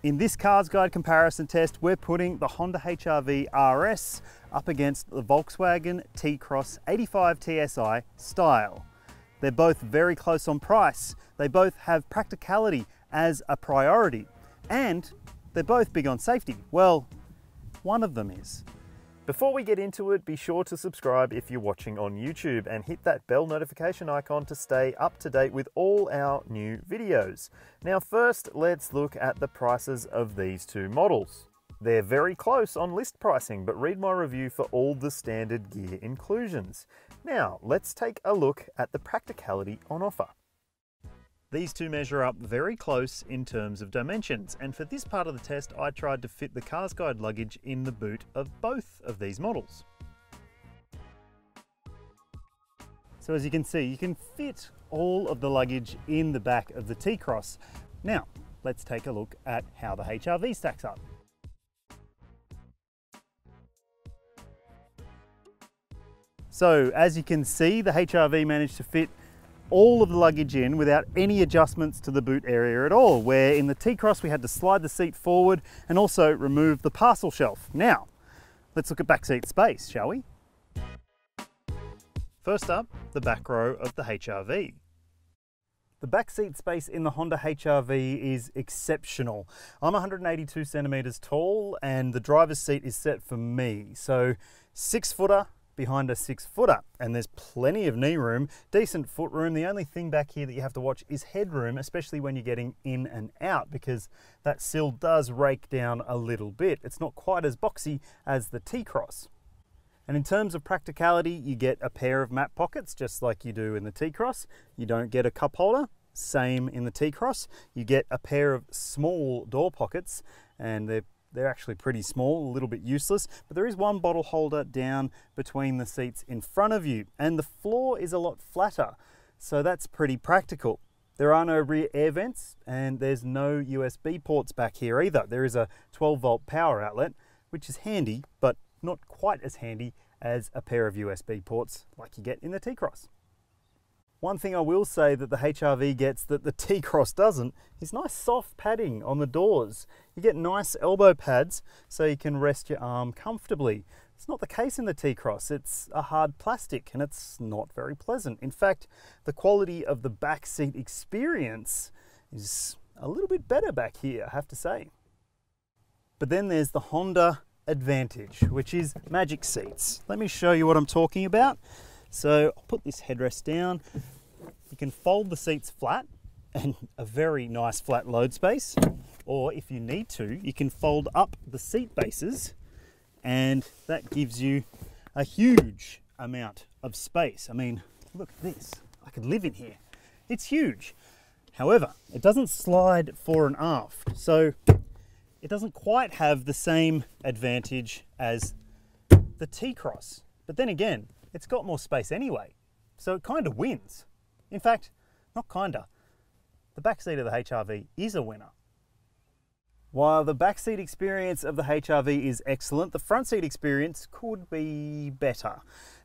In this CarsGuide comparison test, we're putting the Honda HR-V RS up against the Volkswagen T-Cross 85 TSI Style. They're both very close on price. They both have practicality as a priority, and they're both big on safety. Well, one of them is. Before we get into it, be sure to subscribe if you're watching on YouTube and hit that bell notification icon to stay up to date with all our new videos. Now first, let's look at the prices of these two models. They're very close on list pricing, but read my review for all the standard gear inclusions. Now, let's take a look at the practicality on offer. These two measure up very close in terms of dimensions, and for this part of the test I tried to fit the CarsGuide luggage in the boot of both of these models. So as you can see, you can fit all of the luggage in the back of the T-Cross. Now, let's take a look at how the HR-V stacks up. So as you can see, the HR-V managed to fit all of the luggage in without any adjustments to the boot area at all, where in the T-Cross we had to slide the seat forward and also remove the parcel shelf. Now, let's look at backseat space, shall we? First up, the back row of the HR-V. The backseat space in the Honda HR-V is exceptional. I'm 182 centimeters tall and the driver's seat is set for me. So 6-footer behind a 6-footer, and there's plenty of knee room, decent foot room. The only thing back here that you have to watch is headroom, especially when you're getting in and out, because that sill does rake down a little bit. It's not quite as boxy as the T-Cross. And in terms of practicality, you get a pair of map pockets, just like you do in the T-Cross. You don't get a cup holder, same in the T-Cross. You get a pair of small door pockets, and they're actually pretty small, a little bit useless, but there is one bottle holder down between the seats in front of you, and the floor is a lot flatter, so that's pretty practical. There are no rear air vents, and there's no USB ports back here either. There is a 12-volt power outlet, which is handy, but not quite as handy as a pair of USB ports like you get in the T-Cross. One thing I will say that the HR-V gets that the T-Cross doesn't is nice soft padding on the doors. You get nice elbow pads so you can rest your arm comfortably. It's not the case in the T-Cross. It's a hard plastic and it's not very pleasant. In fact, the quality of the back seat experience is a little bit better back here, I have to say. But then there's the Honda advantage, which is magic seats. Let me show you what I'm talking about. So I'll put this headrest down. You can fold the seats flat and a very nice flat load space, or if you need to, you can fold up the seat bases and that gives you a huge amount of space. I mean, look at this. I could live in here. It's huge. However, it doesn't slide fore and aft, so it doesn't quite have the same advantage as the T-Cross. But then again, it's got more space anyway, so it kind of wins. In fact, not kinda. The backseat of the HR-V is a winner. While the backseat experience of the HR-V is excellent, the front seat experience could be better.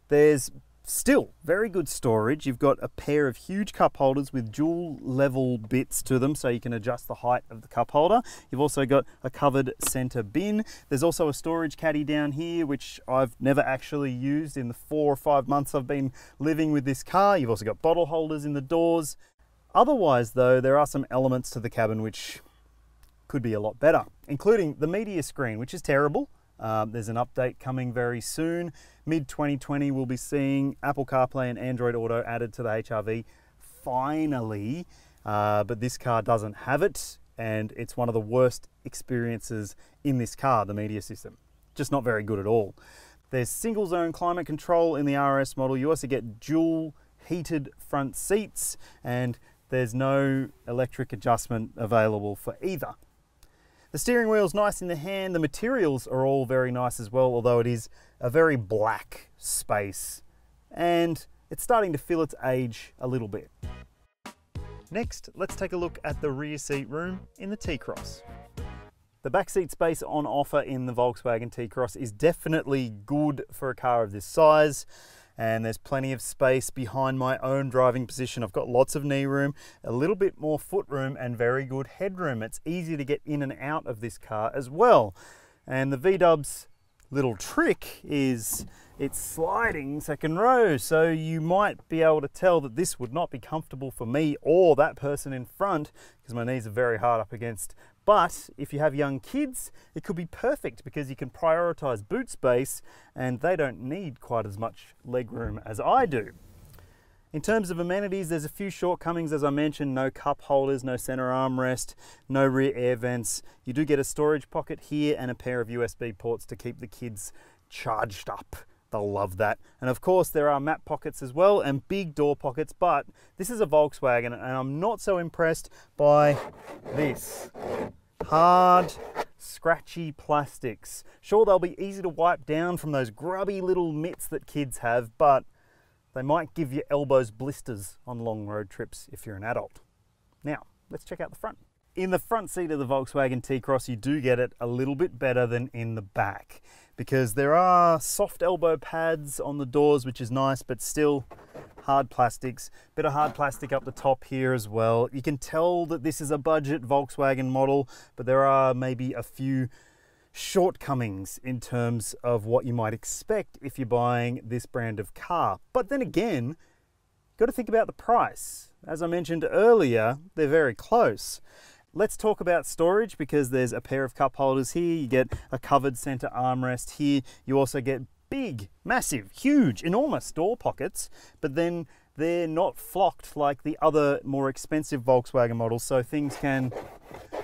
There's still very good storage. You've got a pair of huge cup holders with dual level bits to them so you can adjust the height of the cup holder. You've also got a covered center bin. There's also a storage caddy down here, which I've never actually used in the 4 or 5 months I've been living with this car. You've also got bottle holders in the doors. Otherwise though, there are some elements to the cabin which could be a lot better, including the media screen, which is terrible. There's an update coming very soon. Mid-2020 we'll be seeing Apple CarPlay and Android Auto added to the HR-V finally, but this car doesn't have it, and it's one of the worst experiences in this car, the media system. Just not very good at all. There's single zone climate control in the RS model. You also get dual heated front seats, and there's no electric adjustment available for either. The steering wheel's nice in the hand. The materials are all very nice as well, although it is a very black space and it's starting to feel its age a little bit. Next, let's take a look at the rear seat room in the T-Cross. The backseat space on offer in the Volkswagen T-Cross is definitely good for a car of this size, and there's plenty of space behind my own driving position. I've got lots of knee room, a little bit more foot room, and very good headroom. It's easy to get in and out of this car as well. And the VW's little trick is it's sliding second row, so you might be able to tell that this would not be comfortable for me or that person in front because my knees are very hard up against. But if you have young kids, it could be perfect because you can prioritize boot space and they don't need quite as much legroom as I do. In terms of amenities, there's a few shortcomings, as I mentioned: no cup holders, no center armrest, no rear air vents. You do get a storage pocket here and a pair of USB ports to keep the kids charged up. They'll love that. And of course there are map pockets as well and big door pockets, but this is a Volkswagen and I'm not so impressed by this. Hard, scratchy plastics. Sure, they'll be easy to wipe down from those grubby little mitts that kids have, but they might give you elbows blisters on long road trips if you're an adult. Now, let's check out the front. In the front seat of the Volkswagen T-Cross, you do get it a little bit better than in the back because there are soft elbow pads on the doors, which is nice, but still hard plastics. Bit of hard plastic up the top here as well. You can tell that this is a budget Volkswagen model, but there are maybe a few shortcomings in terms of what you might expect if you're buying this brand of car. But then again, you've got to think about the price. As I mentioned earlier, they're very close. Let's talk about storage because there's a pair of cup holders here. You get a covered center armrest here. You also get big, massive, huge, enormous door pockets, but then they're not flocked like the other more expensive Volkswagen models, so things can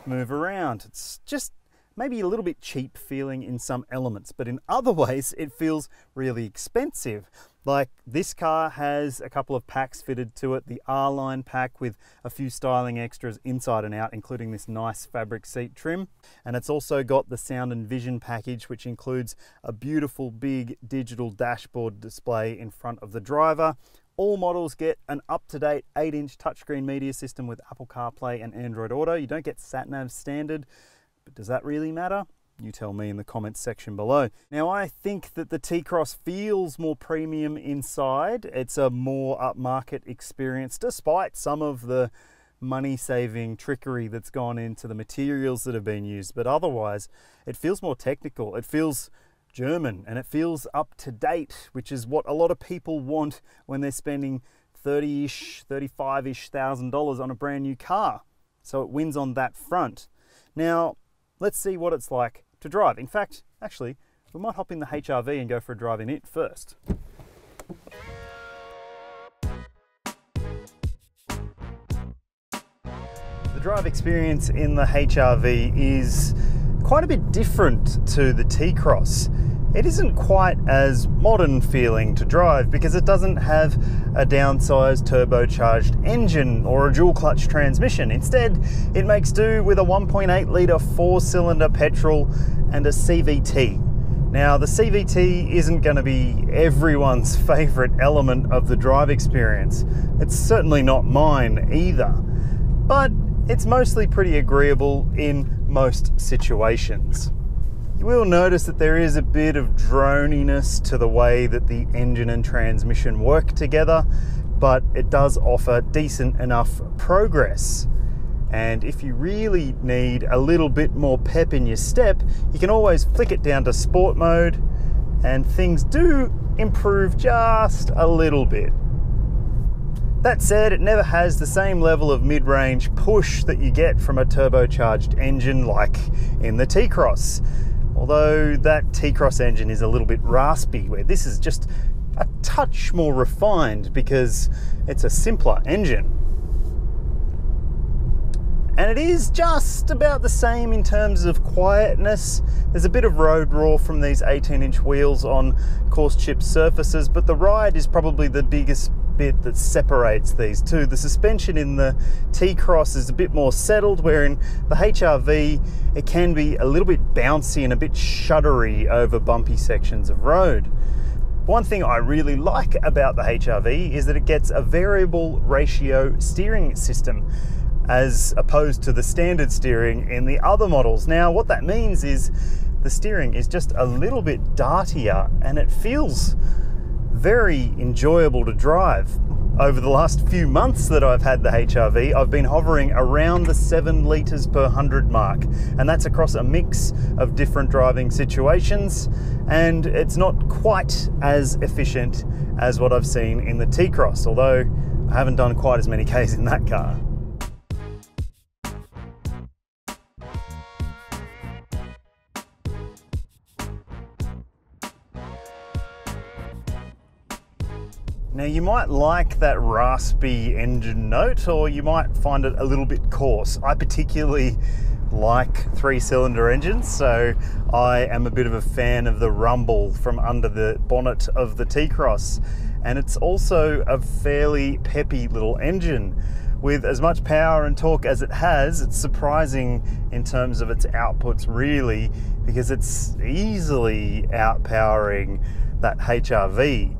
move around. It's just maybe a little bit cheap feeling in some elements, but in other ways it feels really expensive. Like this car has a couple of packs fitted to it, the R-Line pack with a few styling extras inside and out, including this nice fabric seat trim. And it's also got the Sound and Vision package, which includes a beautiful big digital dashboard display in front of the driver. All models get an up-to-date 8-inch touchscreen media system with Apple CarPlay and Android Auto. You don't get sat-nav standard, but does that really matter? You tell me in the comments section below. Now, I think that the T-Cross feels more premium inside. It's a more upmarket experience, despite some of the money-saving trickery that's gone into the materials that have been used. But otherwise, it feels more technical. It feels German and it feels up to date, which is what a lot of people want when they're spending $30-ish, $35-ish thousand on a brand new car. So it wins on that front. Now, let's see what it's like to drive. In fact, actually, we might hop in the HR-V and go for a drive in it first. The drive experience in the HR-V is quite a bit different to the T-Cross. It isn't quite as modern feeling to drive because it doesn't have a downsized turbocharged engine or a dual clutch transmission. Instead, it makes do with a 1.8 litre 4-cylinder petrol and a CVT. Now, the CVT isn't going to be everyone's favourite element of the drive experience. It's certainly not mine either, but it's mostly pretty agreeable in most situations. You will notice that there is a bit of droniness to the way that the engine and transmission work together, but it does offer decent enough progress. And if you really need a little bit more pep in your step, you can always flick it down to sport mode and things do improve just a little bit. That said, it never has the same level of mid-range push that you get from a turbocharged engine like in the T-Cross. Although that T-Cross engine is a little bit raspy, where this is just a touch more refined because it's a simpler engine. And it is just about the same in terms of quietness. There's a bit of road roar from these 18-inch wheels on coarse chipped surfaces, but the ride is probably the biggest bit that separates these two. The suspension in the T-Cross is a bit more settled, where in the HR-V it can be a little bit bouncy and a bit shuddery over bumpy sections of road. One thing I really like about the HR-V is that it gets a variable ratio steering system as opposed to the standard steering in the other models. Now, what that means is the steering is just a little bit dartier and it feels very enjoyable to drive. Over the last few months that I've had the HRV, I've been hovering around the 7 litres per 100 mark, and that's across a mix of different driving situations, and it's not quite as efficient as what I've seen in the T-Cross, although I haven't done quite as many Ks in that car. Now you might like that raspy engine note, or you might find it a little bit coarse. I particularly like 3-cylinder engines, so I am a bit of a fan of the rumble from under the bonnet of the T-Cross. And it's also a fairly peppy little engine. With as much power and torque as it has, it's surprising in terms of its outputs really, because it's easily outpowering that HRV.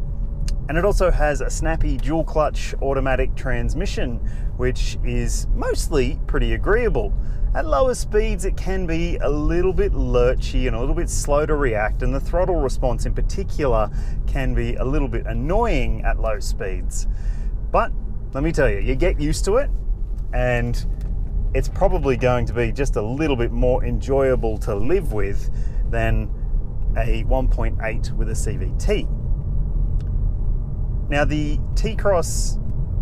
And it also has a snappy dual clutch automatic transmission, which is mostly pretty agreeable. At lower speeds, it can be a little bit lurchy and a little bit slow to react, and the throttle response in particular can be a little bit annoying at low speeds. But let me tell you, you get used to it, and it's probably going to be just a little bit more enjoyable to live with than a 1.8 with a CVT. Now the T-Cross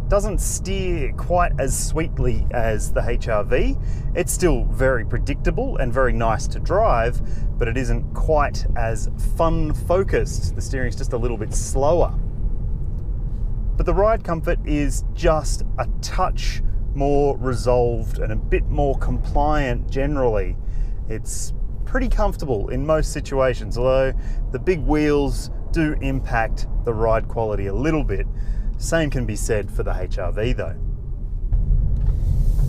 doesn't steer quite as sweetly as the HRV. It's still very predictable and very nice to drive, but it isn't quite as fun focused. The steering's just a little bit slower. But the ride comfort is just a touch more resolved and a bit more compliant generally. It's pretty comfortable in most situations, although the big wheels do impact the ride quality a little bit. Same can be said for the HRV though.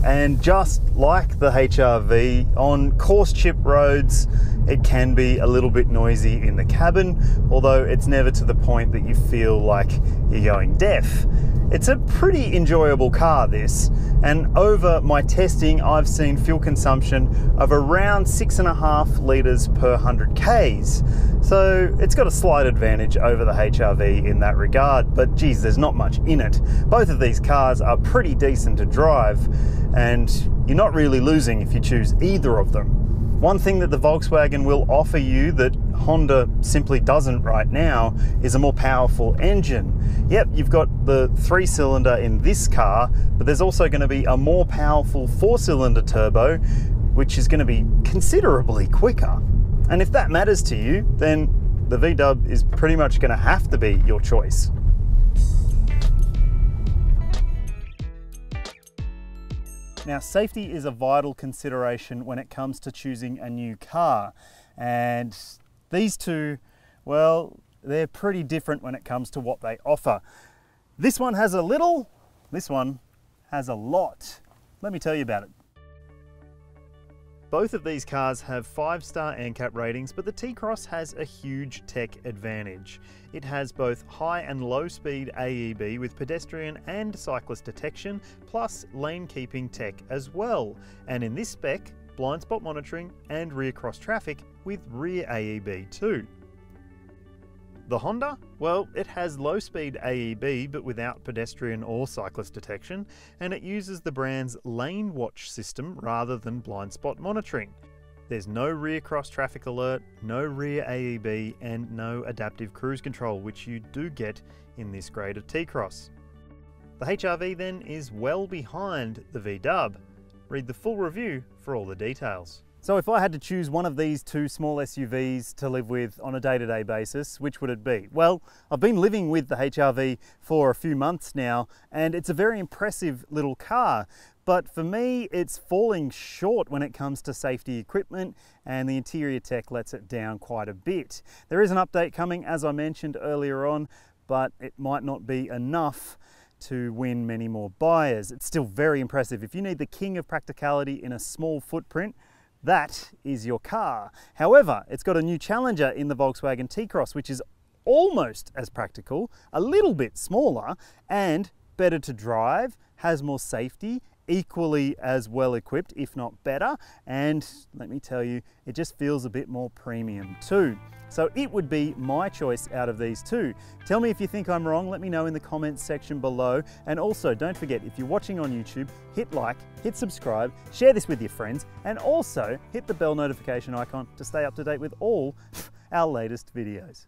And just like the HRV, on coarse chip roads, it can be a little bit noisy in the cabin, although it's never to the point that you feel like you're going deaf. It's a pretty enjoyable car, this, and over my testing, I've seen fuel consumption of around 6.5 litres per 100 Ks. So it's got a slight advantage over the HRV in that regard, but geez, there's not much in it. Both of these cars are pretty decent to drive, and you're not really losing if you choose either of them. One thing that the Volkswagen will offer you that Honda simply doesn't right now is a more powerful engine. Yep, you've got the 3-cylinder in this car, but there's also going to be a more powerful 4-cylinder turbo, which is going to be considerably quicker. And if that matters to you, then the V-dub is pretty much going to have to be your choice. Now, safety is a vital consideration when it comes to choosing a new car, and these two, well, they're pretty different when it comes to what they offer. This one has a little, this one has a lot. Let me tell you about it. Both of these cars have 5-star NCAP ratings, but the T-Cross has a huge tech advantage. It has both high and low speed AEB with pedestrian and cyclist detection, plus lane keeping tech as well. And in this spec, blind spot monitoring and rear cross traffic with rear AEB too. The Honda? Well, it has low-speed AEB but without pedestrian or cyclist detection, and it uses the brand's lane watch system rather than blind spot monitoring. There's no rear cross traffic alert, no rear AEB, and no adaptive cruise control, which you do get in this grade of T-Cross. The HRV then is well behind the V-dub. Read the full review for all the details. So if I had to choose one of these two small SUVs to live with on a day-to-day basis, which would it be? Well, I've been living with the HRV for a few months now, and it's a very impressive little car. But for me, it's falling short when it comes to safety equipment, and the interior tech lets it down quite a bit. There is an update coming, as I mentioned earlier on, but it might not be enough to win many more buyers. It's still very impressive. If you need the king of practicality in a small footprint, that is your car. However, it's got a new challenger in the Volkswagen T-Cross, which is almost as practical, a little bit smaller, and better to drive, has more safety, equally as well equipped, if not better, and let me tell you, it just feels a bit more premium too. So it would be my choice out of these two. Tell me if you think I'm wrong, let me know in the comments section below. And also don't forget, if you're watching on YouTube, hit like, hit subscribe, share this with your friends, and also hit the bell notification icon to stay up to date with all our latest videos.